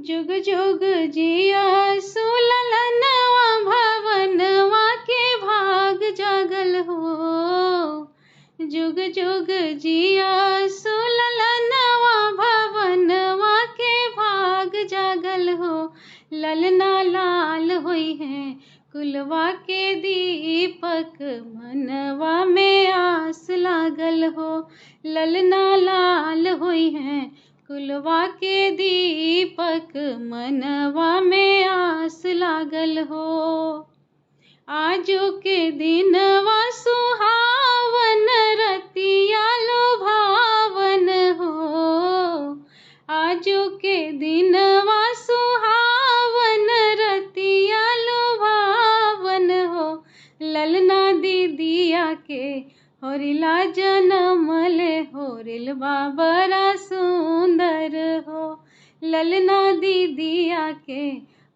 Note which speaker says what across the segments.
Speaker 1: जुग जुग जिया सुललनवा भवनवा के भाग जागल हो। जुग जुग जिया सुललनवा भवनवा के भाग जागल हो। ललना लाल होई है कुलवा के दीपक, मनवा में आस लागल हो। ललना लाल होई है कुलवा के दीपक, मनवा में आस लागल हो। आजो के दिनवा सुहावन रतिया लुभावन हो। आजो के दिनवा सुहावन रतिया लुभावन हो। ललना दीदिया के होरिला जनमले, होरिलबा बड़ा सुंदर हो। ललना दीदिया के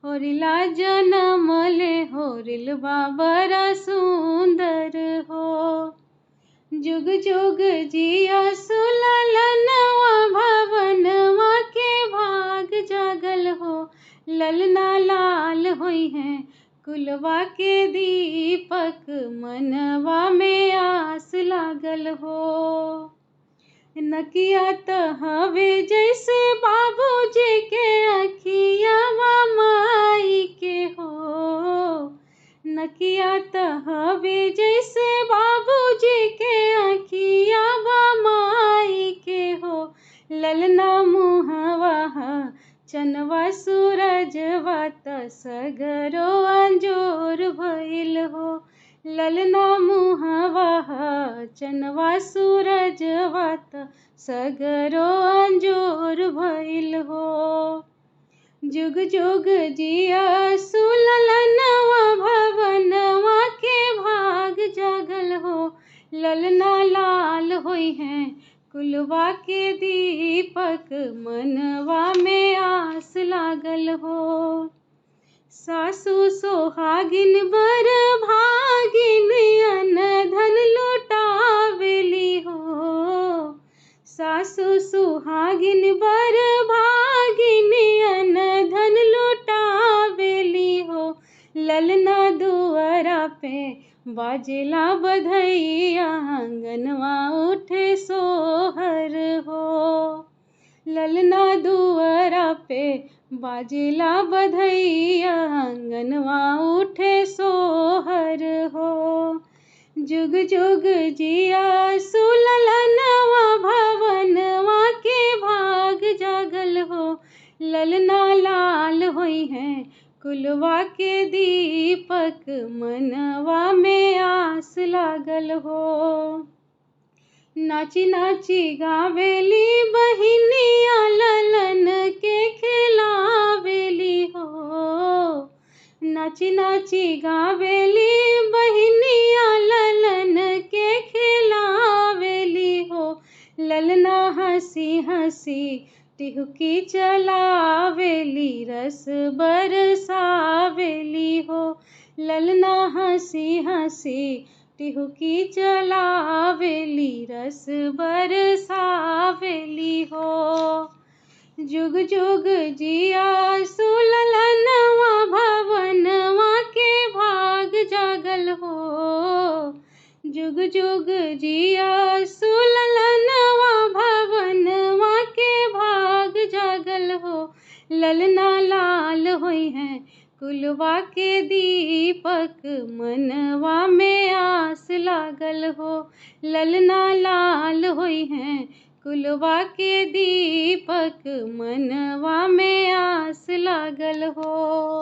Speaker 1: होरिला जनमले, होरिलबा बड़ा सुंदर हो। जुग जुग जिया सुललनवा भवनवा के भाग जागल हो। ललना लाल होई है कुलवा के दीपक, मनवा में आस लागल हो। नकिया त हवे जैसे बाबूजी के अखिया माई के हो। नकिया त हवे जैसे बाबूजी के अखिया माई के हो। ललना मुहवा चनवा सूरजवा त सगरो अंजोर भइल हो। ललना मुहवा चनवा सूरजवा त सगरो अंजोर भइल हो। जुग जुग जिया सुललनवा भवनवा के भाग जागल हो। ललना लाल होई है कुलवा के दीपक, मनवा में आस लागल हो। सासु सोहागिन बर भागिन अन धन लुटावेली हो। सासु सुहागिन बर भागिन अन धन लुटावेली हो। ललना दुआरा पे बाजेला बधैया, आंगनवा उठे सोहर हो। ललना दुआरा पे बाजेला बधैया, आंगनवा उठे सोहर हो। जुग जुग जिया सुललनवा भवनवा के भाग जागल हो। ललना लाल होई है कुलवा के दीपक, मनवा में आस लागल हो। नाची नाची गावेली बहिनिया, ललन के खिलावेली हो। नाची नाची गावेली बहिनिया, ललन के खिलावेली हो। ललना हंसी हंसी टिहुकी चलावेली, रस बरसावेली हो। ललना हंसी हंसी टिहुकी चलावेली, रस बरसावेली हो। जुग जुग जिया सुललनवा भवनवा के भाग जागल हो। जुग जुग जिया सुललनवा भवनवा के भाग जागल हो। ललना लाल होई है कुलवा के दीपक, मनवा में आस लागल हो। ललना लाल होई है कुलवा के दीपक, मनवा में आस लागल हो।